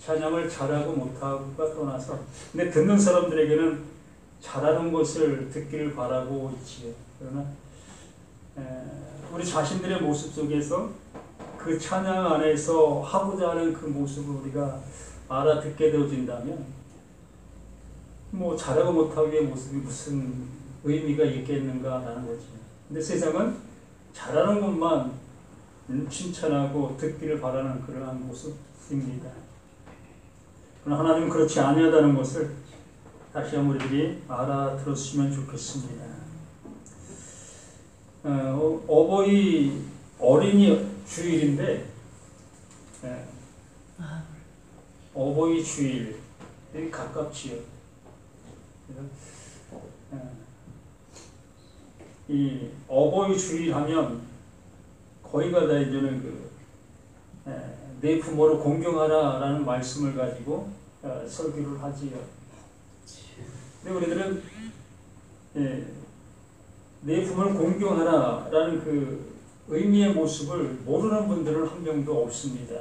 찬양을 잘하고 못하고가 떠나서, 근데 듣는 사람들에게는 잘하는 것을 듣기를 바라고 있지요. 그러나 우리 자신들의 모습 속에서 그 찬양 안에서 하고자 하는 그 모습을 우리가 알아듣게 되어진다면 뭐 잘하고 못하고의 모습이 무슨 의미가 있겠는가라는 거죠. 근데 세상은 잘하는 것만 칭찬하고 듣기를 바라는 그러한 모습입니다. 그러나 하나님은 그렇지 아니하다는 것을 다시 한번 우리들이 알아들었으면 좋겠습니다. 어린이 주일인데, 어버이 주일 되게 가깝지요. 이 어버이 주일 하면 거의가 다 이제는 내 부모를 공경하라라는 말씀을 가지고 설교를 하지요. 근데 우리들은 내 부모를 공경하라라는 그 의미의 모습을 모르는 분들은 한 명도 없습니다.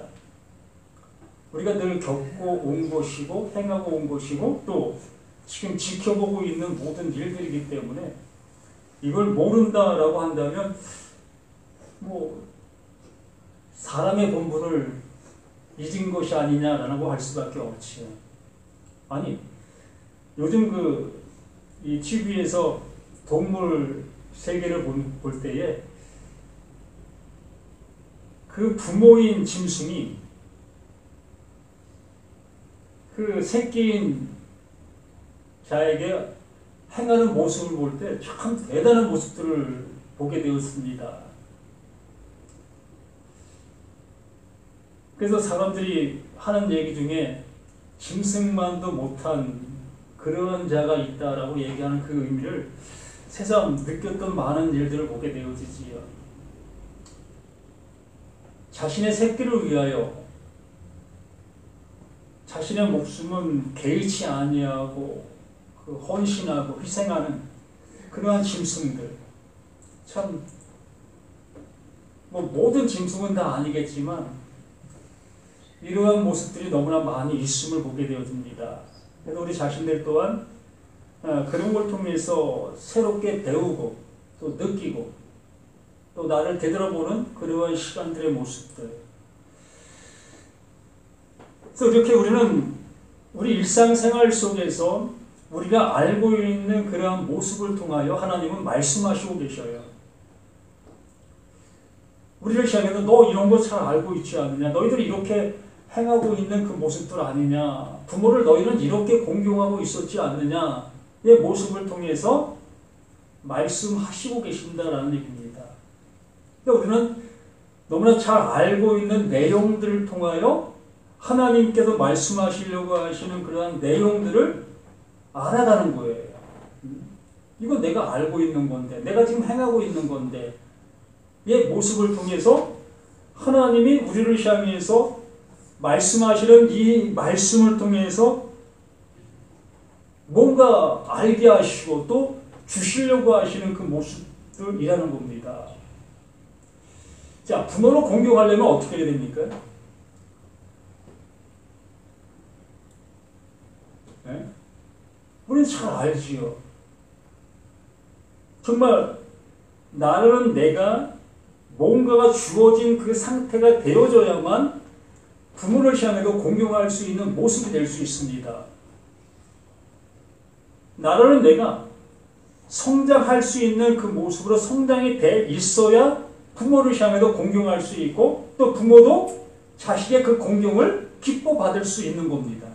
우리가 늘 겪고 온 것이고 행하고 온 것이고 또 지금 지켜보고 있는 모든 일들이기 때문에 이걸 모른다라고 한다면 뭐 사람의 본분을 잊은 것이 아니냐라고 할 수밖에 없지요. 아니, 요즘 이 TV에서 동물 세계를 볼 때에 그 부모인 짐승이 그 새끼인 자에게 행하는 모습을 볼 때 참 대단한 모습들을 보게 되었습니다. 그래서 사람들이 하는 얘기 중에 짐승만도 못한 그런 자가 있다라고 얘기하는 그 의미를 새삼 느꼈던 많은 일들을 보게 되어지지요. 자신의 새끼를 위하여 자신의 목숨은 개의치 아니하고 헌신하고 희생하는 그러한 짐승들, 참 뭐 모든 짐승은 다 아니겠지만 이러한 모습들이 너무나 많이 있음을 보게 되어집니다. 그래서 우리 자신들 또한 그런 걸 통해서 새롭게 배우고 또 느끼고 또 나를 되돌아보는 그러한 시간들의 모습들. 그래서 이렇게 우리는 우리 일상생활 속에서 우리가 알고 있는 그러한 모습을 통하여 하나님은 말씀하시고 계셔요. 우리를 향해서 너 이런 거 잘 알고 있지 않느냐? 너희들 이렇게 행하고 있는 그 모습들 아니냐? 부모를 너희는 이렇게 공경하고 있었지 않느냐? 의 모습을 통해서 말씀하시고 계신다라는 얘기입니다. 그러니까 우리는 너무나 잘 알고 있는 내용들을 통하여 하나님께서 말씀하시려고 하시는 그러한 내용들을 알아가는 거예요. 이건 내가 알고 있는 건데, 내가 지금 행하고 있는 건데, 이 모습을 통해서 하나님이 우리를 향해서 말씀하시는 이 말씀을 통해서 뭔가 알게 하시고 또 주시려고 하시는 그 모습들이라는 겁니다. 자, 부모를 공경하려면 어떻게 해야 됩니까? 네? 우리는 잘 알지요. 정말 나는 내가 뭔가가 주어진 그 상태가 되어져야만 부모를 향해서 공경할 수 있는 모습이 될 수 있습니다. 나라는 내가 성장할 수 있는 그 모습으로 성장이 돼 있어야 부모를 향해서 공경할 수 있고 또 부모도 자식의 그 공경을 기뻐 받을 수 있는 겁니다.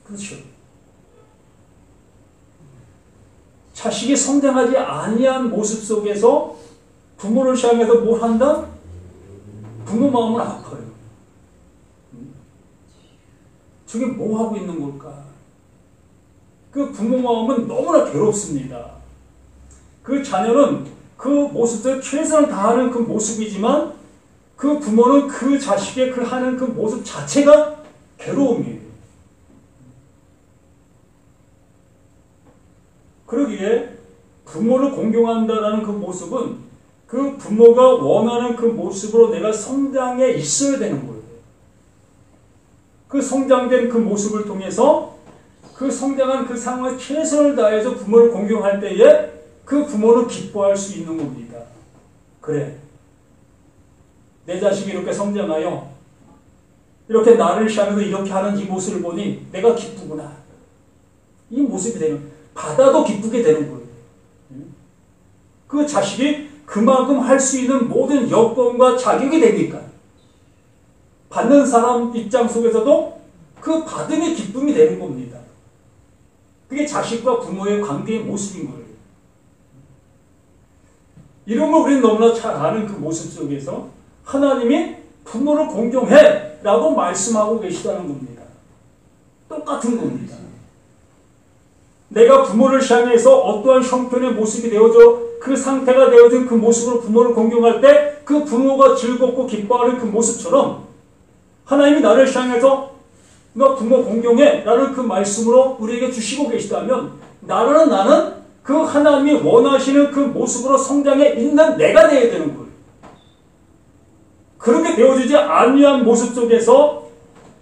그렇죠. 자식이 성장하지 아니한 모습 속에서 부모를 향해서 뭘 한다? 부모 마음은 아파요. 저게 뭐 하고 있는 걸까? 그 부모 마음은 너무나 괴롭습니다. 그 자녀는 그 모습들 최선을 다하는 그 모습이지만 그 부모는 그 자식의 그 하는 그 모습 자체가 괴로움이에요. 그러기에 부모를 공경한다라는 그 모습은 그 부모가 원하는 그 모습으로 내가 성장해 있어야 되는 거예요. 그 성장된 그 모습을 통해서 그 성장한 그 상황에 최선을 다해서 부모를 공경할 때에 그 부모는 기뻐할 수 있는 겁니다. 그래, 내 자식이 이렇게 성장하여 이렇게 나를 향해서 이렇게 하는 이 모습을 보니 내가 기쁘구나. 이 모습이 받아도 기쁘게 되는 거예요. 그 자식이 그만큼 할 수 있는 모든 여건과 자격이 되니까 받는 사람 입장 속에서도 그 받음의 기쁨이 되는 겁니다. 그게 자식과 부모의 관계의 모습인 거예요. 이런 걸 우리는 너무나 잘 아는 그 모습 속에서 하나님이 부모를 공경해 라고 말씀하고 계시다는 겁니다. 똑같은 겁니다. 내가 부모를 향해서 어떠한 형편의 모습이 되어져 그 상태가 되어진 그 모습으로 부모를 공경할 때 그 부모가 즐겁고 기뻐하는 그 모습처럼 하나님이 나를 향해서 너 부모 공경해 라는 그 말씀으로 우리에게 주시고 계시다면 나는 그 하나님이 원하시는 그 모습으로 성장해 있는 내가 되어야 되는 거예요. 그렇게 되어지지 아니한 모습 속에서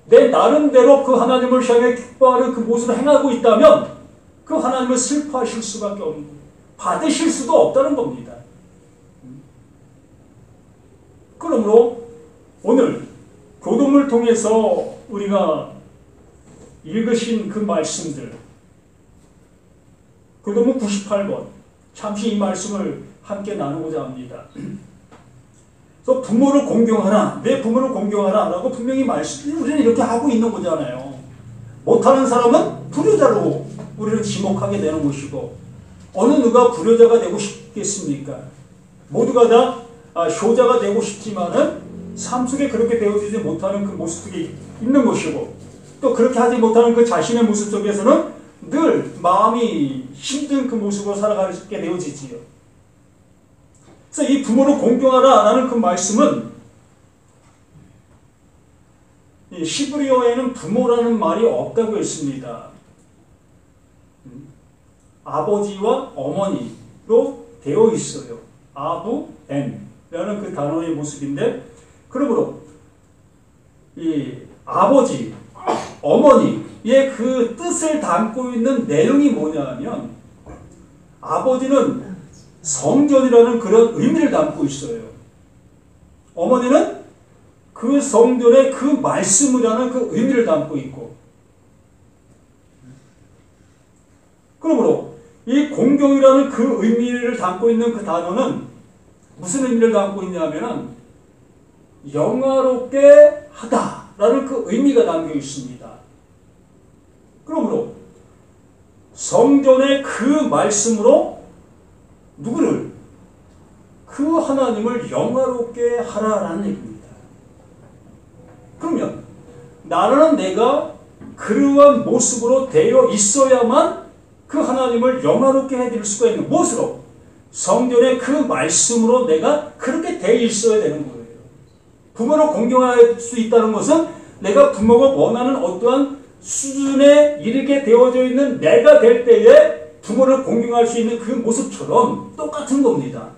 내 나름대로 그 하나님을 향해 기뻐하는 그 모습을 행하고 있다면 그 하나님을 슬퍼하실 수밖에 없는 거예요. 받으실 수도 없다는 겁니다. 그러므로 오늘 교동을 통해서 우리가 읽으신 그 말씀들, 교동문 98번, 잠시 이 말씀을 함께 나누고자 합니다. 그래서 부모를 공경하라, 내 부모를 공경하라 라고 분명히 우리는 이렇게 하고 있는 거잖아요. 못하는 사람은 불효자로 우리를 지목하게 되는 것이고, 어느 누가 불효자가 되고 싶겠습니까? 모두가 다 효자가 되고 싶지만은 삶 속에 그렇게 되어지지 못하는 그 모습들이 있는 것이고, 또 그렇게 하지 못하는 그 자신의 모습 속에서는 늘 마음이 힘든 그 모습으로 살아가게 되어지지요. 그래서 이 부모를 공경하라 라는 그 말씀은 이 히브리어에는 부모라는 말이 없다고 했습니다. 아버지와 어머니로 되어 있어요. 아부, 엠라는 그 단어의 모습인데, 그러므로 이 아버지, 어머니의 그 뜻을 담고 있는 내용이 뭐냐 하면 아버지는 성전이라는 그런 의미를 담고 있어요. 어머니는 그 성전의 그 말씀이라는 그 의미를 담고 있고, 그러므로 이 공경이라는 그 의미를 담고 있는 그 단어는 무슨 의미를 담고 있냐면은 영화롭게 하다라는 그 의미가 담겨 있습니다. 그러므로 성전의 그 말씀으로 누구를? 그 하나님을 영화롭게 하라라는 얘기입니다. 그러면 나는 내가 그러한 모습으로 되어 있어야만 그 하나님을 영화롭게 해드릴 수가 있는 무엇으로? 성전의 그 말씀으로 내가 그렇게 되어 있어야 되는 거예요. 부모를 공경할 수 있다는 것은 내가 부모가 원하는 어떠한 수준에 이르게 되어져 있는 내가 될 때에 부모를 공경할 수 있는 그 모습처럼 똑같은 겁니다.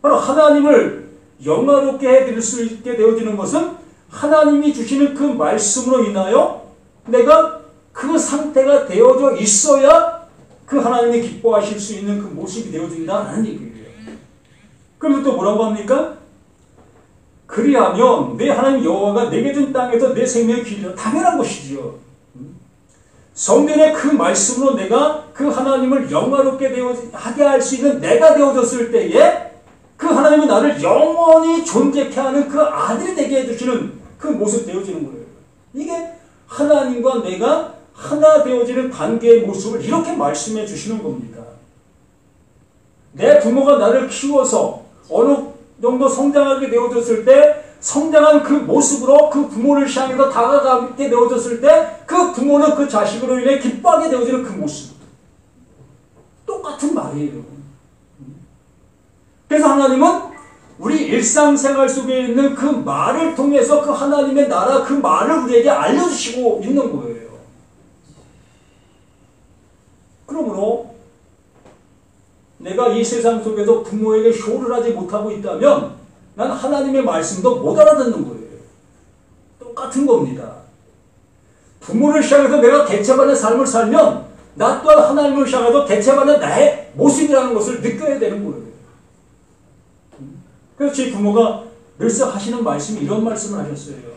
바로 하나님을 영화롭게 해드릴 수 있게 되어지는 것은 하나님이 주시는 그 말씀으로 인하여 내가 그 상태가 되어져 있어야 그 하나님이 기뻐하실 수 있는 그 모습이 되어진다는 얘기예요. 그럼 또 뭐라고 합니까? 그리하면 내 하나님 여호와가 내게 준 땅에서 내 생명을 기르려. 당연한 것이지요. 성전의 그 말씀으로 내가 그 하나님을 영화롭게 하게 할 수 있는 내가 되어졌을 때에 그 하나님이 나를 영원히 존재케 하는 그 아들이 되게 해주시는 그 모습 되어지는 거예요. 이게 하나님과 내가 하나 되어지는 관계의 모습을 이렇게 말씀해 주시는 겁니다. 내 부모가 나를 키워서 어느 정도 성장하게 되어졌을 때 성장한 그 모습으로 그 부모를 향해서 다가가게 되어졌을 때 그 부모는 그 자식으로 인해 기뻐하게 되어지는 그 모습. 똑같은 말이에요. 그래서 하나님은 우리 일상생활 속에 있는 그 말을 통해서 그 하나님의 나라 그 말을 우리에게 알려주시고 있는 거예요. 그러므로 내가 이 세상 속에서 부모에게 효를 하지 못하고 있다면 난 하나님의 말씀도 못 알아듣는 거예요. 똑같은 겁니다. 부모를 향해서 내가 대체받는 삶을 살면 나 또한 하나님을 향해서 대체받는 나의 모습이라는 것을 느껴야 되는 거예요. 그래서 제 부모가 늘상 하시는 말씀이 이런 말씀을 하셨어요.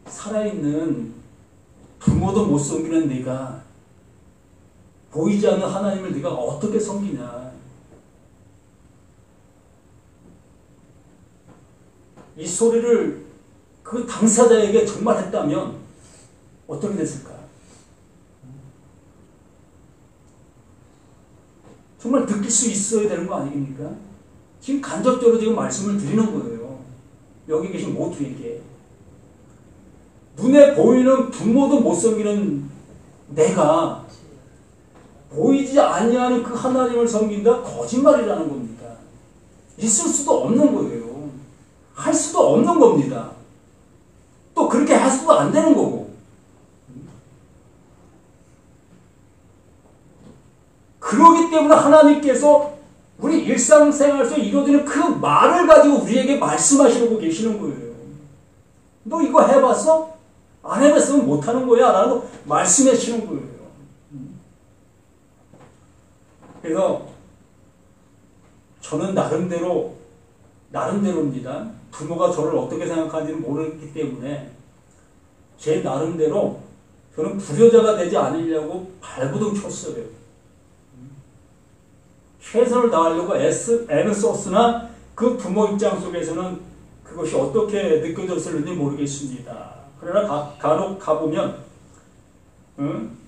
살아있는 부모도 못 섬기는 네가 보이지 않는 하나님을 네가 어떻게 섬기냐. 이 소리를 그 당사자에게 정말 했다면 어떻게 됐을까? 정말 느낄 수 있어야 되는 거 아닙니까? 지금 간접적으로 지금 말씀을 드리는 거예요. 여기 계신 모두에게. 눈에 보이는 부모도 못 섬기는 내가 보이지 아니하는 그 하나님을 섬긴다? 거짓말이라는 겁니다. 있을 수도 없는 거예요. 할 수도 없는 겁니다. 또 그렇게 할 수도 안 되는 거고. 그러기 때문에 하나님께서 우리 일상생활 속에 이루어지는 그 말을 가지고 우리에게 말씀하시려고 계시는 거예요. 너 이거 해봤어? 안 해봤으면 못하는 거야 라고 말씀하시는 거예요. 그래서 저는 나름대로입니다. 부모가 저를 어떻게 생각하는지는 모르기 때문에 제 나름대로 저는 불효자가 되지 않으려고 발부둥 쳤어요. 최선을 다하려고 애는 썼으나 그 부모 입장 속에서는 그것이 어떻게 느껴졌을지 모르겠습니다. 그러나 간혹 가보면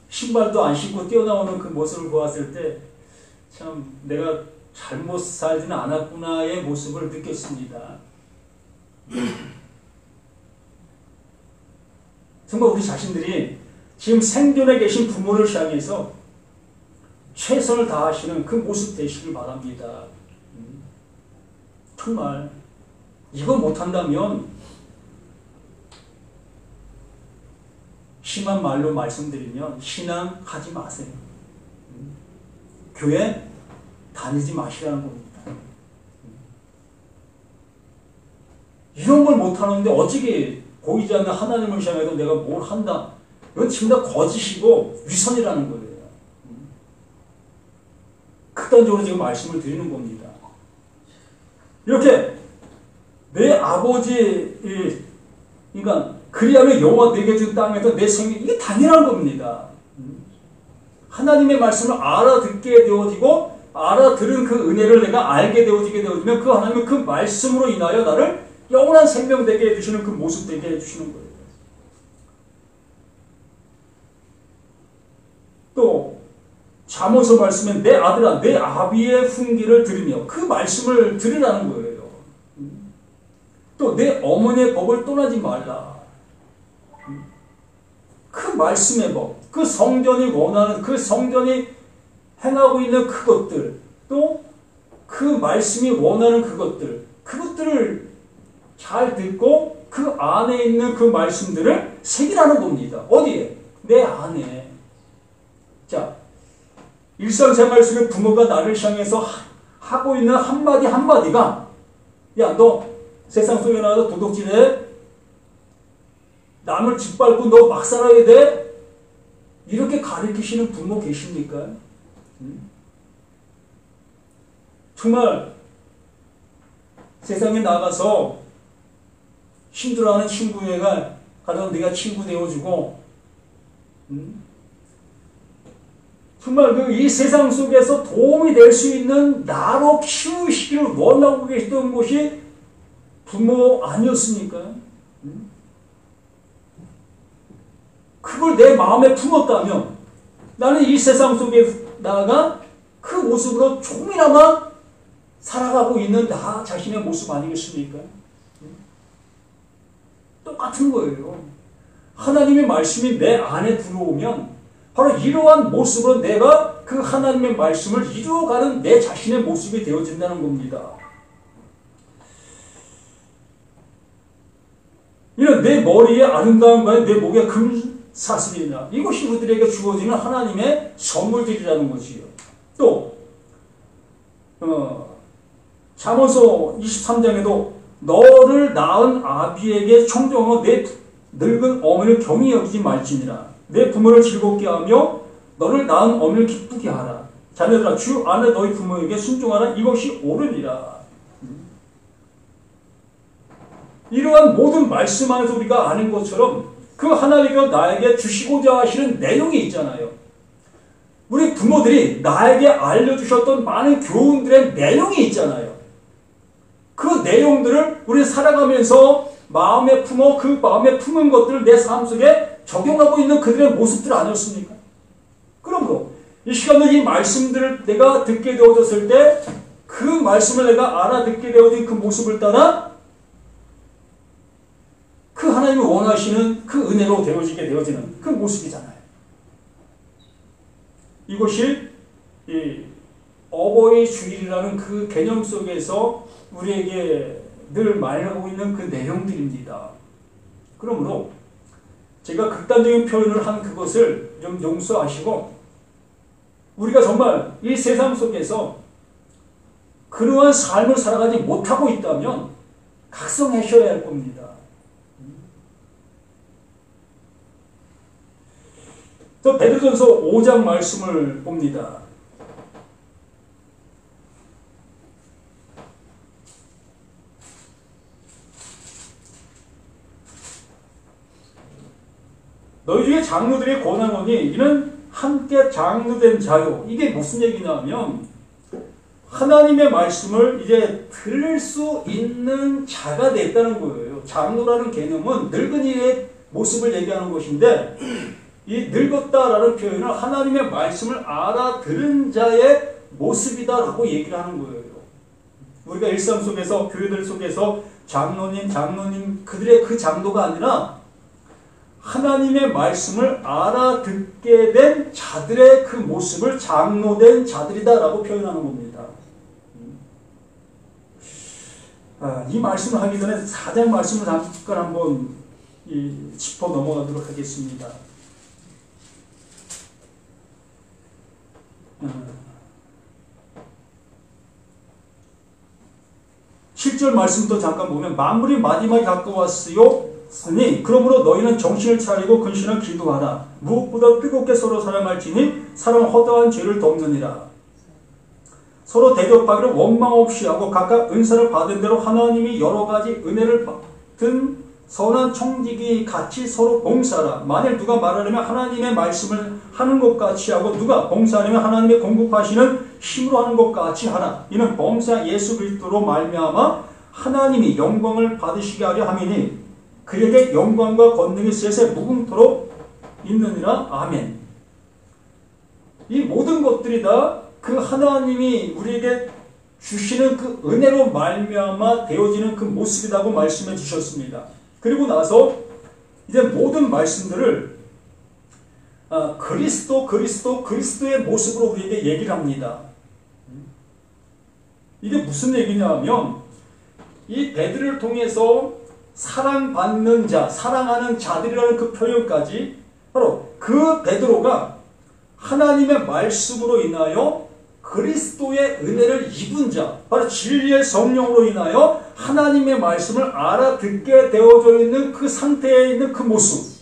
신발도 안 신고 뛰어나오는 그 모습을 보았을 때 참 내가 잘못 살지는 않았구나의 모습을 느꼈습니다. 정말 우리 자신들이 지금 생존에 계신 부모를 향해서 최선을 다하시는 그 모습 되시길 바랍니다. 정말 이거 못한다면 심한 말로 말씀드리면 신앙하지 마세요. 교회 다니지 마시라는 겁니다. 이런 걸 못하는데 어찌게 보이지 않는 하나님을 향해서 내가 뭘 한다. 이건 지금 다 거짓이고 위선이라는 거예요. 극단적으로 지금 말씀을 드리는 겁니다. 이렇게 내 아버지, 그러니까 그리하면 여호와 내게 준 땅에서 내 생명, 이게 당연한 겁니다. 하나님의 말씀을 알아듣게 되어지고 알아들은 그 은혜를 내가 알게 되어지게 되어지면 그 하나님은 그 말씀으로 인하여 나를 영원한 생명 되게 해주시는 그 모습 되게 해주시는 거예요. 또 잠언서 말씀에 내 아들아 내 아비의 훈계를 들으며 그 말씀을 들으라는 거예요. 또 내 어머니의 법을 떠나지 말라. 그 말씀의 법, 그 성전이 원하는, 그 성전이 행하고 있는 그것들, 또 그 말씀이 원하는 그것들을 잘 듣고 그 안에 있는 그 말씀들을 새기라는 겁니다. 어디에? 내 안에. 자, 일상생활 속에 부모가 나를 향해서 하고 있는 한마디 한마디가 야, 너 세상 속에 나가서 도둑질해? 남을 짓밟고 너 막 살아야 돼? 이렇게 가르치시는 부모 계십니까? 정말 세상에 나가서 힘들어하는 친구애가 가령 네가 친구 되어주고 정말 이 세상 속에서 도움이 될 수 있는 나로 키우시기를 원하고 계시던 것이 부모 아니었습니까? 그걸 내 마음에 품었다면 나는 이 세상 속에다가 그 모습으로 조금이나마 살아가고 있는 나 자신의 모습 아니겠습니까? 똑같은 거예요. 하나님의 말씀이 내 안에 들어오면 바로 이러한 모습으로 내가 그 하나님의 말씀을 이루어가는 내 자신의 모습이 되어진다는 겁니다. 이런 내 머리에 아름다움과 내 목에 금사슬이나 이것이 우리들에게 주어지는 하나님의 선물들이라는 것이요. 또 잠언서 23장에도 너를 낳은 아비에게 청정하고 내 늙은 어머니를 경히 여기지 말지니라. 내 부모를 즐겁게 하며 너를 낳은 어머니를 기쁘게 하라. 자녀들아 주 안에 너희 부모에게 순종하라. 이것이 옳으니라. 이러한 모든 말씀 안에서 우리가 아는 것처럼 그 하나님께서 나에게 주시고자 하시는 내용이 있잖아요. 우리 부모들이 나에게 알려주셨던 많은 교훈들의 내용이 있잖아요. 그 내용들을 우리 살아가면서 마음에 품어 그 마음에 품은 것들을 내 삶 속에 적용하고 있는 그들의 모습들 아니었습니까? 그러므로 이 시간에 이 말씀들을 내가 듣게 되어졌을 때 그 말씀을 내가 알아듣게 되어진 그 모습을 따라 그 하나님이 원하시는 그 은혜로 되어지게 되어지는 그 모습이잖아요. 이것이 이 어버이 주일이라는 그 개념 속에서 우리에게 늘 말하고 있는 그 내용들입니다. 그러므로 제가 극단적인 표현을 한 그것을 좀 용서하시고 우리가 정말 이 세상 속에서 그러한 삶을 살아가지 못하고 있다면 각성하셔야 할 겁니다. 또 베드로전서 5장 말씀을 봅니다. 너희 중에 장로들이 권하노니 이는 함께 장로된 자요. 이게 무슨 얘기냐면 하나님의 말씀을 이제 들을 수 있는 자가 됐다는 거예요. 장로라는 개념은 늙은이의 모습을 얘기하는 것인데 이 늙었다라는 표현은 하나님의 말씀을 알아들은 자의 모습이다라고 얘기를 하는 거예요. 우리가 일상 속에서 교회들 속에서 장로님 그들의 그 장도가 아니라 하나님의 말씀을 알아듣게 된 자들의 그 모습을 장로된 자들이다라고 표현하는 겁니다. 이 말씀을 하기 전에 4장 말씀을 잠깐 한번 짚어 넘어가도록 하겠습니다. 7절 말씀도 잠깐 보면 만물이 마지막에 가까웠으니 그러므로 너희는 정신을 차리고 근신을 기도하라. 무엇보다 뜨겁게 서로 사랑할지니 사랑은 허다한 죄를 덮느니라. 서로 대접하기를 원망 없이 하고 각각 은사를 받은 대로 하나님이 여러 가지 은혜를 받은 선한 청지기 같이 서로 봉사하라. 만일 누가 말하려면 하나님의 말씀을 하는 것 같이 하고 누가 봉사하려면 하나님의 공급하시는 힘으로 하는 것 같이 하라. 이는 범사 예수 그리스도로 말미암아 하나님이 영광을 받으시게 하려 함이니 그에게 영광과 권능이 세세 무궁토록 있느니라. 아멘. 이 모든 것들이 다 그 하나님이 우리에게 주시는 그 은혜로 말미암아 되어지는 그 모습이라고 말씀해 주셨습니다. 그리고 나서 이제 모든 말씀들을 그리스도의 모습으로 우리에게 얘기를 합니다. 이게 무슨 얘기냐 하면 이 베드로를 통해서 사랑받는 자, 사랑하는 자들이라는 그 표현까지 바로 그 베드로가 하나님의 말씀으로 인하여 그리스도의 은혜를 입은 자, 바로 진리의 성령으로 인하여 하나님의 말씀을 알아듣게 되어져 있는 그 상태에 있는 그 모습,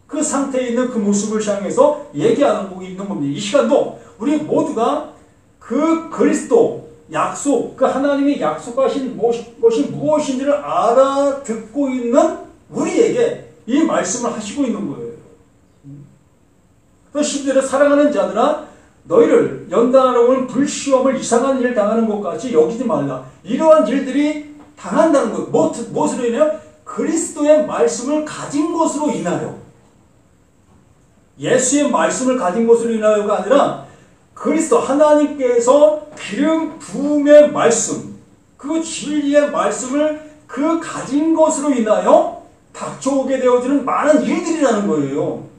그 상태에 있는 그 모습을 향해서 얘기하고 있는 겁니다. 이 시간도 우리 모두가 그 그리스도 약속, 그 하나님이 약속하신 것이 무엇인지를 알아듣고 있는 우리에게 이 말씀을 하시고 있는 거예요. 또 10절에 사랑하는 자들아 너희를 연단하려고 하는 불시험을 이상한 일을 당하는 것 같이 여기지 말라. 이러한 일들이 당한다는 거예요. 무엇으로 인하여? 그리스도의 말씀을 가진 것으로 인하여. 예수의 말씀을 가진 것으로 인하여가 아니라 그리스도 하나님께서 기름 부음의 말씀, 그 진리의 말씀을 그 가진 것으로 인하여 닥쳐오게 되어지는 많은 일들이라는 거예요.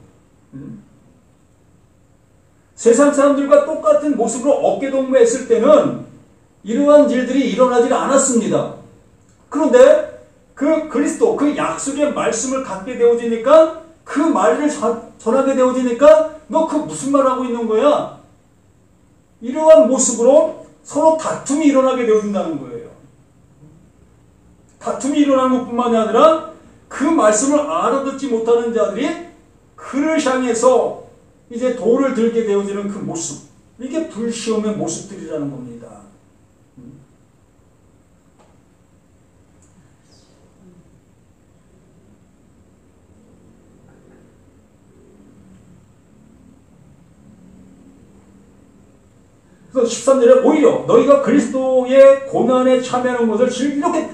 세상 사람들과 똑같은 모습으로 어깨동무했을 때는 이러한 일들이 일어나지 않았습니다. 그런데 그 그리스도, 그 약속의 말씀을 갖게 되어지니까 그 말을 전하게 되어지니까 너 그 무슨 말 하고 있는 거야? 이러한 모습으로 서로 다툼이 일어나게 되어진다는 거예요. 다툼이 일어나는 것뿐만이 아니라 그 말씀을 알아듣지 못하는 자들이 그를 향해서 이제 돌을 들게 되어지는 그 모습, 이게 불시험의 모습들이라는 겁니다. 그래서 13절에 오히려 너희가 그리스도의 고난에 참여하는 것을 이렇게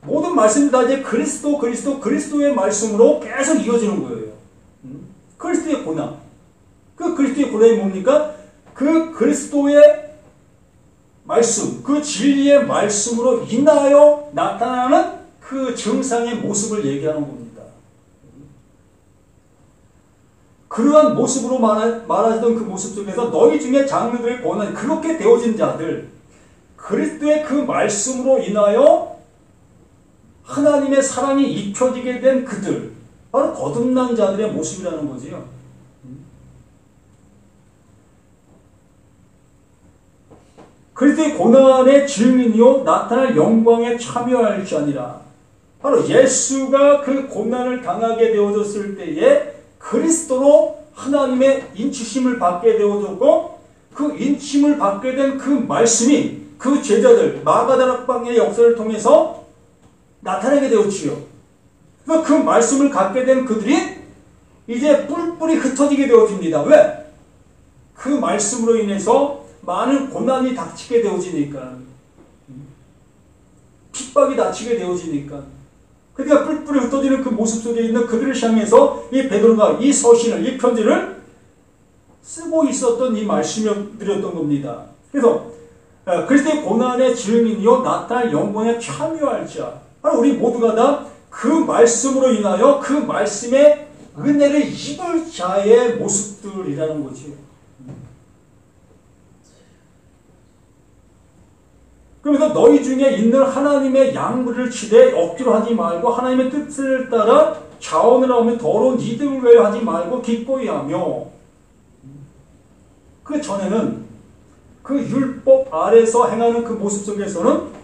모든 말씀이 다 이제 그리스도의 말씀으로 계속 이어지는 거예요. 그리스도의 고난. 그 그리스도의 고난이 뭡니까? 그 그리스도의 말씀, 그 진리의 말씀으로 인하여 나타나는 그 증상의 모습을 얘기하는 겁니다. 그러한 모습으로 말하던 그 모습 속에서 너희 중에 장로들의 고난, 그렇게 되어진 자들, 그리스도의 그 말씀으로 인하여 하나님의 사랑이 입혀지게 된 그들, 바로 거듭난 자들의 모습이라는 거지요. 그리스도의 고난의 증인이요 나타날 영광에 참여할지 아니라, 바로 예수가 그 고난을 당하게 되어졌을 때에 그리스도로 하나님의 인치심을 받게 되어졌고, 그 인침을 받게 된 그 말씀이 그 제자들 마가다락방의 역사를 통해서 나타나게 되었지요. 그 말씀을 갖게 된 그들이 이제 뿔뿔이 흩어지게 되어집니다. 왜? 그 말씀으로 인해서 많은 고난이 닥치게 되어지니까, 핍박이 닥치게 되어지니까, 그러니까 뿔뿔이 흩어지는 그 모습 속에 있는 그들을 향해서 이 베드로가 이 서신을, 이 편지를 쓰고 있었던 이 말씀이었던 겁니다. 그래서 그리스도의 고난의 증인이요 나타날 영광에 참여할 자, 바로 우리 모두가 다 그 말씀으로 인하여 그 말씀의 은혜를 입을 자의 모습들이라는 거지요. 그러면서 너희 중에 있는 하나님의 양물을 치되 억지로 하지 말고 하나님의 뜻을 따라 자원을 하며 더러운 이득을 위하여 하지 말고 기꺼이 하며, 그 전에는 그 율법 아래서 행하는 그 모습 속에서는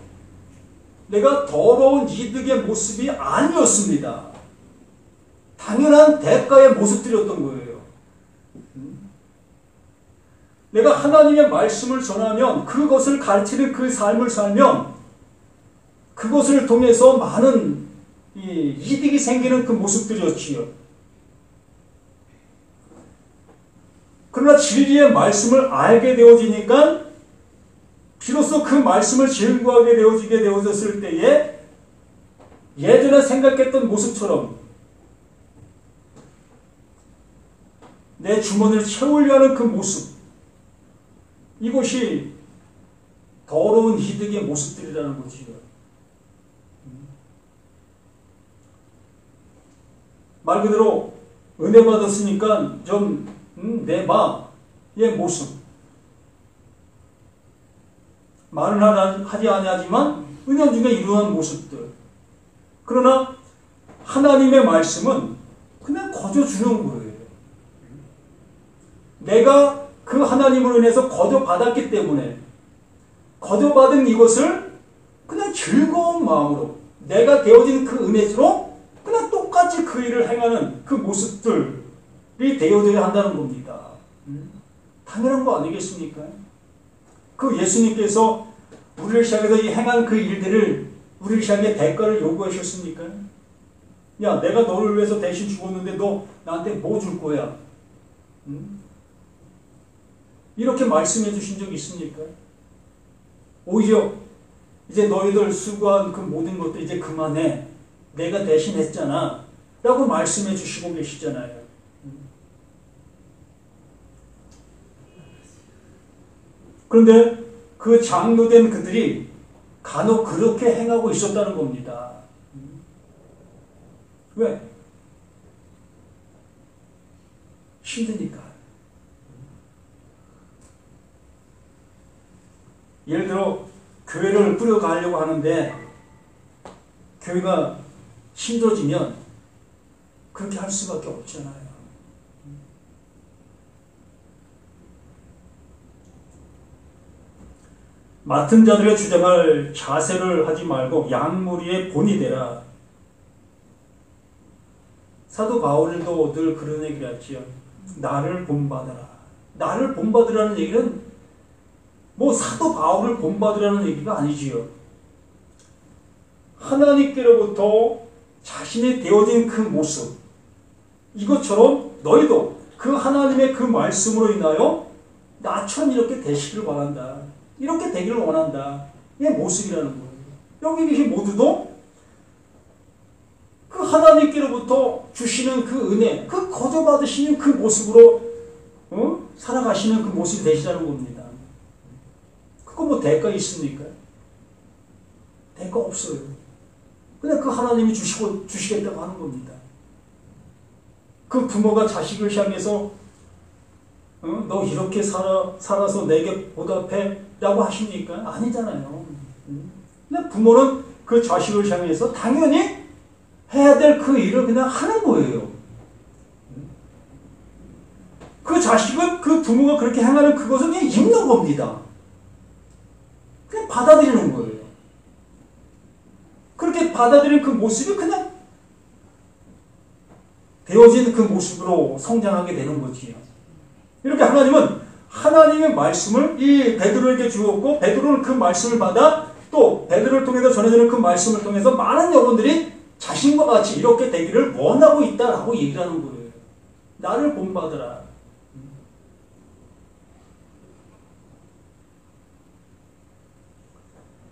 내가 더러운 이득의 모습이 아니었습니다. 당연한 대가의 모습들이었던 거예요. 내가 하나님의 말씀을 전하면, 그것을 가르치는 그 삶을 살면 그것을 통해서 많은 이득이 생기는 그 모습들이었지요. 그러나 진리의 말씀을 알게 되어지니까 비로소 그 말씀을 즐거워하게 되어졌을 때에 예전에 생각했던 모습처럼 내 주머니를 채우려 하는 그 모습, 이것이 더러운 이득의 모습들이라는 거지요. 말 그대로 은혜 받았으니까 좀 내봐의 모습. 말은 하지 아니하지만 은연중에 이러한 모습들. 그러나 하나님의 말씀은 그냥 거저 주는 거예요. 내가 그 하나님으로 인해서 거저 받았기 때문에 거저 받은 이것을 그냥 즐거운 마음으로 내가 되어진 그 은혜로 그냥 똑같이 그 일을 행하는 그 모습들이 되어져야 한다는 겁니다. 당연한 거 아니겠습니까? 그 예수님께서 우리를 향해서 행한 그 일들을 우리를 향해 대가를 요구하셨습니까? 야, 내가 너를 위해서 대신 죽었는데 너 나한테 뭐 줄 거야? 이렇게 말씀해 주신 적 있습니까? 오히려 이제 너희들 수고한 그 모든 것도 이제 그만해. 내가 대신 했잖아. 라고 말씀해 주시고 계시잖아요. 그런데 그 장로된 그들이 간혹 그렇게 행하고 있었다는 겁니다. 왜? 힘드니까. 예를 들어 교회를 꾸려가려고 하는데 교회가 힘들어지면 그렇게 할 수밖에 없잖아요. 맡은 자들의 주장할 자세를 하지 말고 양무리의 본이 되라. 사도 바울도 늘 그런 얘기를 했지요. 나를 본받아라. 나를 본받으라는 얘기는 뭐 사도 바울을 본받으라는 얘기가 아니지요. 하나님께로부터 자신이 되어진 그 모습, 이것처럼 너희도 그 하나님의 그 말씀으로 인하여 나처럼 이렇게 되시기를 바란다. 이렇게 되기를 원한다. 이게 모습이라는 거예요. 여기 계신 모두도 그 하나님께로부터 주시는 그 은혜, 그 거저받으시는 그 모습으로 살아가시는 그 모습이 되시라는 겁니다. 그거 뭐 대가 있습니까? 대가 없어요. 그냥 그 하나님이 주시겠다고 하는 겁니다. 그 부모가 자식을 향해서 너 이렇게 살아서 내게 보답해? 라고 하십니까? 아니잖아요. 근데 부모는 그 자식을 향해서 당연히 해야 될 그 일을 그냥 하는 거예요. 그 자식은 그 부모가 그렇게 행하는 그것을 그냥 입는 겁니다. 그냥 받아들이는 거예요. 그렇게 받아들이는 그 모습이 그냥 되어진 그 모습으로 성장하게 되는 거지요. 이렇게 하나님은 하나님의 말씀을 이 베드로에게 주었고, 베드로는 그 말씀을 받아 또 베드로를 통해서 전해지는 그 말씀을 통해서 많은 여러분들이 자신과 같이 이렇게 되기를 원하고 있다라고 얘기를 하는 거예요. 나를 본받으라.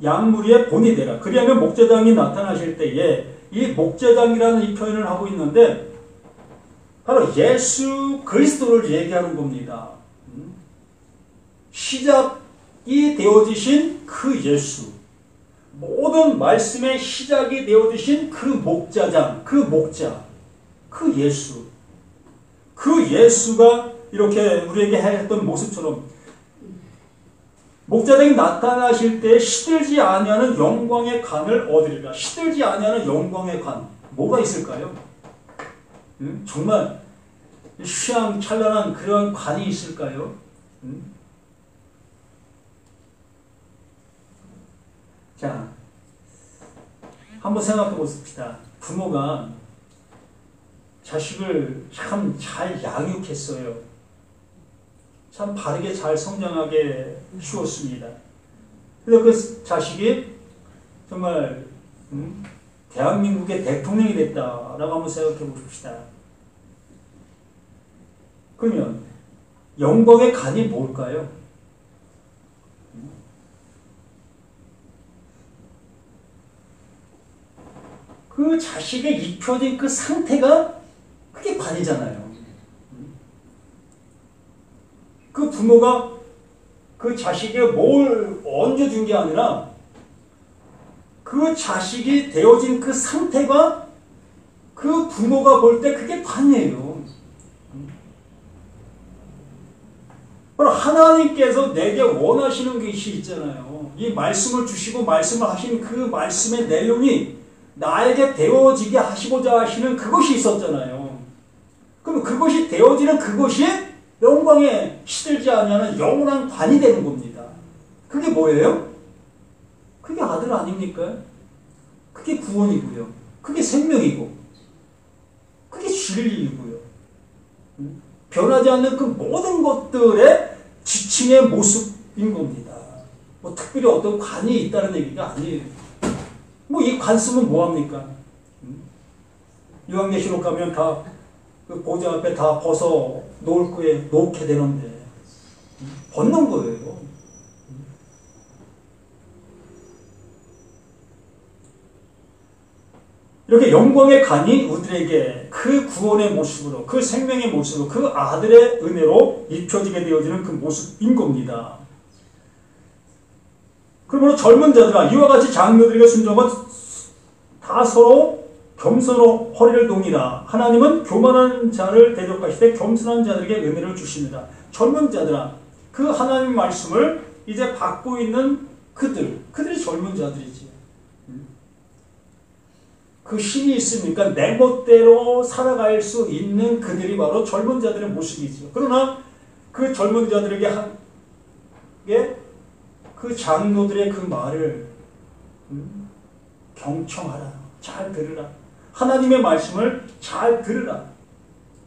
양무리의 본이 되라. 그리하면 목자장이 나타나실 때에 이 목자장이라는 이 표현을 하고 있는데 바로 예수 그리스도를 얘기하는 겁니다. 시작이 되어지신 그 예수, 모든 말씀의 시작이 되어지신 그 목자장, 그 목자, 그 예수, 그 예수가 이렇게 우리에게 했던 모습처럼 목자장이 나타나실 때 시들지 아니하는 영광의 관을 얻으리라. 시들지 아니하는 영광의 관, 뭐가 있을까요? 정말 휘황찬란한 그런 관이 있을까요? 자, 한번 생각해 봅시다. 부모가 자식을 참 잘 양육했어요. 참 바르게 잘 성장하게 키웠습니다. 그래서 그 자식이 정말 대한민국의 대통령이 됐다라고 한번 생각해 봅시다. 그러면 영광의 간이 뭘까요? 그 자식의 입혀진 그 상태가 그게 관이잖아요. 그 부모가 그 자식에게 뭘 얹어준 게 아니라 그 자식이 되어진 그 상태가 그 부모가 볼 때 그게 관이에요. 바로 하나님께서 내게 원하시는 것이 있잖아요. 이 말씀을 주시고 말씀을 하신 그 말씀의 내용이 나에게 되어지게 하시고자 하시는 그것이 있었잖아요. 그럼 그것이 되어지는 그것이 영광에 시들지 않냐는 영원한 관이 되는 겁니다. 그게 뭐예요? 그게 아들 아닙니까? 그게 구원이고요. 그게 생명이고 그게 진리이고요. 변하지 않는 그 모든 것들의 지침의 모습인 겁니다. 뭐 특별히 어떤 관이 있다는 얘기가 아니에요. 뭐 이 관 쓰면 뭐합니까? 요한계시록 가면 다 그 보좌 앞에 다 벗어 놓게 되는데 벗는 거예요. 이렇게 영광의 간이 우리에게 그 구원의 모습으로, 그 생명의 모습으로, 그 아들의 은혜로 입혀지게 되어지는 그 모습인 겁니다. 그러므로 젊은 자들아 이와 같이 장로들에게 순종은 다 서로 겸손으로 허리를 동이라. 하나님은 교만한 자를 대적하시되 겸손한 자들에게 은혜를 주십니다. 젊은 자들아, 그 하나님의 말씀을 이제 받고 있는 그들이 젊은 자들이지. 그 힘이 있으니까 내 멋대로 살아갈 수 있는 그들이 바로 젊은 자들의 모습이죠. 그러나 그 젊은 자들에게 그 장로들의 그 말을 경청하라. 잘 들으라. 하나님의 말씀을 잘 들으라.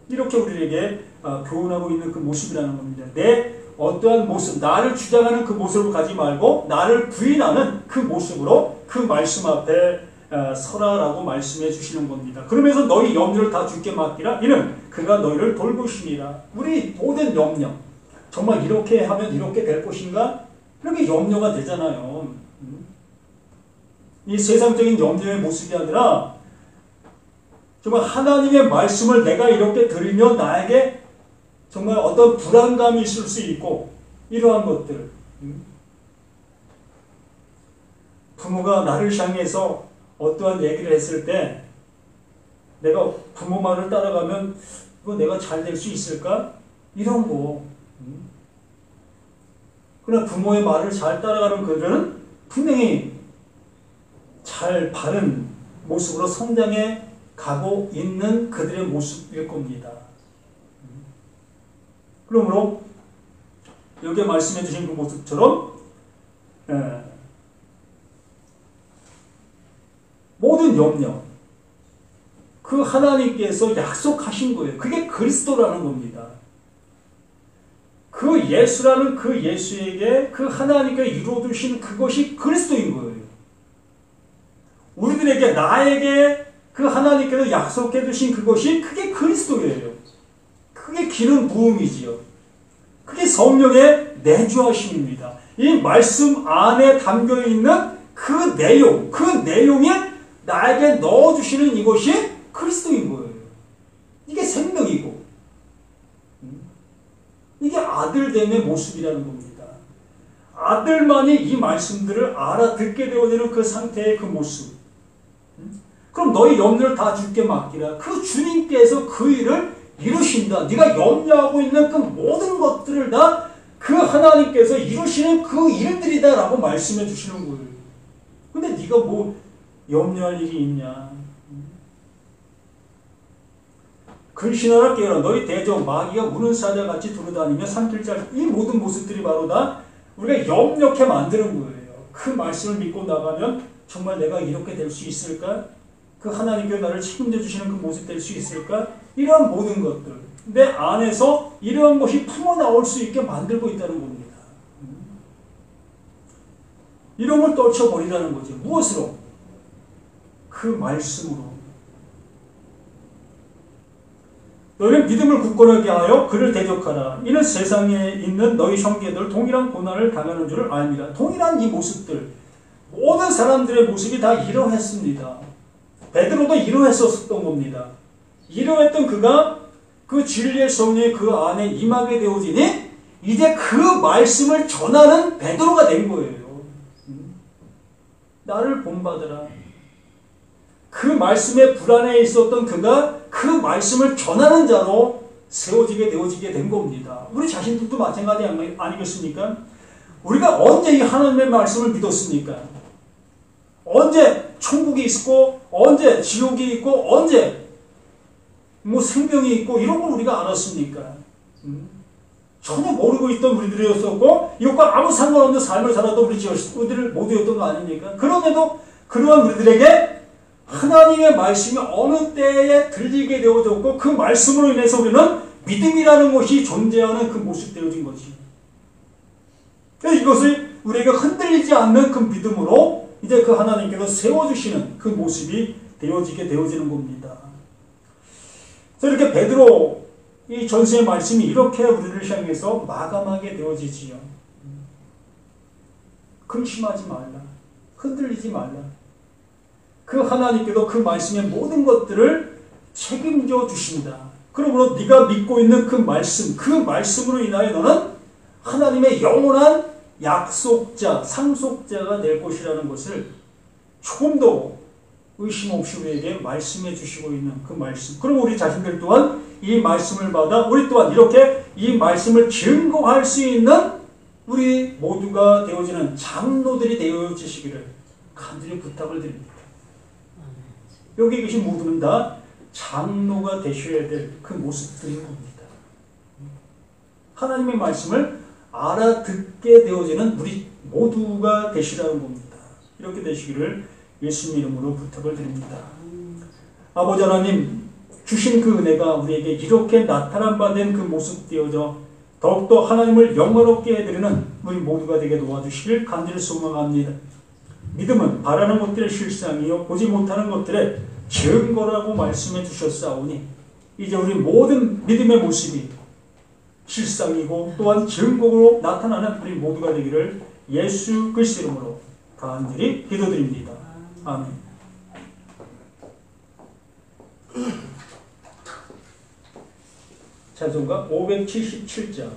이렇게 우리에게 교훈하고 있는 그 모습이라는 겁니다. 내 어떠한 모습, 나를 주장하는 그 모습을 가지 말고 나를 부인하는 그 모습으로 그 말씀 앞에 서라라고 말씀해 주시는 겁니다. 그러면서 너희 염려를 다 주께 맡기라. 이는 그가 너희를 돌보시니라. 우리 모든 염려, 정말 이렇게 하면 이렇게 될 것인가? 이렇게 염려가 되잖아요. 이 세상적인 염려의 모습이 아니라 정말 하나님의 말씀을 내가 이렇게 들으면 나에게 정말 어떤 불안감이 있을 수 있고 이러한 것들. 부모가 나를 향해서 어떠한 얘기를 했을 때 내가 부모 말을 따라가면 이거 내가 잘 될 수 있을까? 이런 거. 그러나 부모의 말을 잘 따라가는 그들은 분명히 잘 바른 모습으로 성장해 가고 있는 그들의 모습일 겁니다. 그러므로 여기 말씀해 주신 그 모습처럼 모든 염려, 그 하나님께서 약속하신 거예요. 그게 그리스도라는 겁니다. 그 예수라는 그 예수에게 그 하나님께 이루어두신 그것이 그리스도인 거예요. 우리들에게, 나에게 그 하나님께서 약속해 두신 그것이 그게 그리스도예요. 그게 기름 부음이지요. 그게 성령의 내주하심입니다. 이 말씀 안에 담겨 있는 그 내용, 그 내용에 나에게 넣어주시는 이것이 그리스도인 거예요. 이게 생명이고 이게 아들됨의 모습이라는 겁니다. 아들만이 이 말씀들을 알아듣게 되어지는 그 상태의 그 모습. 그럼 너희 염려를 다 주께 맡기라. 그 주님께서 그 일을 이루신다. 네가 염려하고 있는 그 모든 것들을 다 그 하나님께서 이루시는 그 일들이다 라고 말씀해 주시는 거예요. 근데 네가 뭐 염려할 일이 있냐. 근신하라 깨어라. 너희 대적 마귀가 우는 사자같이 두루다니며 산길자. 이 모든 모습들이 바로 다 우리가 염려케 만드는 거예요. 그 말씀을 믿고 나가면 정말 내가 이렇게 될 수 있을까? 그 하나님께 나를 책임져 주시는 그 모습 될 수 있을까? 이러한 모든 것들 내 안에서 이러한 것이 품어나올 수 있게 만들고 있다는 겁니다. 이런 걸 떨쳐버리라는 거죠. 무엇으로? 그 말씀으로. 너희는 믿음을 굳건하게 하여 그를 대적하라. 이는 세상에 있는 너희 형제들 동일한 고난을 당하는 줄을 알미라. 동일한 이 모습들, 모든 사람들의 모습이 다 이러했습니다. 베드로도 이러했었던 겁니다. 이러했던 그가 그 진리의 성령이 그 안에 임하게 되어지니 이제 그 말씀을 전하는 베드로가 된 거예요. 나를 본받으라. 그 말씀에 불안해 있었던 그가 그 말씀을 전하는 자로 세워지게 되어지게 된 겁니다. 우리 자신들도 마찬가지 아니겠습니까? 우리가 언제 이 하나님의 말씀을 믿었습니까? 언제 천국이 있고 언제 지옥이 있고 언제 뭐 생명이 있고 이런 걸 우리가 알았습니까? 전혀 모르고 있던 우리들이었었고 이것과 아무 상관없는 삶을 살았던 우리들 모두였던 거 아닙니까? 그런데도 그러한 우리들에게 하나님의 말씀이 어느 때에 들리게 되어졌고 그 말씀으로 인해서 우리는 믿음이라는 것이 존재하는 그 모습 되어진 거지. 이것을 우리에게 흔들리지 않는 그 믿음으로 이제 그 하나님께서 세워주시는 그 모습이 되어지게 되어지는 겁니다. 그래서 이렇게 베드로 이 전서의 말씀이 이렇게 우리를 향해서 마감하게 되어지지요. 근심하지 말라. 흔들리지 말라. 그 하나님께서 그 말씀의 모든 것들을 책임져 주신다. 그러므로 네가 믿고 있는 그 말씀, 그 말씀으로 인하여 너는 하나님의 영원한 약속자, 상속자가 될 것이라는 것을 조금 더 의심 없이 우리에게 말씀해 주시고 있는 그 말씀. 그럼 우리 자신들 또한 이 말씀을 받아 우리 또한 이렇게 이 말씀을 증거할 수 있는 우리 모두가 되어지는 장로들이 되어지시기를 간절히 부탁을 드립니다. 여기 계신 모두는 다 장로가 되셔야 될 그 모습들인 겁니다. 하나님의 말씀을 알아듣게 되어지는 우리 모두가 되시라는 겁니다. 이렇게 되시기를 예수님 이름으로 부탁을 드립니다. 아버지 하나님 주신 그 은혜가 우리에게 이렇게 나타난 바 된 그 모습 띄어져 더욱더 하나님을 영화롭게 해드리는 우리 모두가 되게 도와주시길 간절히 소망합니다. 믿음은 바라는 것들의 실상이요 보지 못하는 것들의 증거라고 말씀해 주셨사오니 이제 우리 모든 믿음의 모습이 실상이고 또한 증거로 나타나는 우리 모두가 되기를 예수 그리스도 이름으로 간절히 기도드립니다. 아멘. 찬송가 577장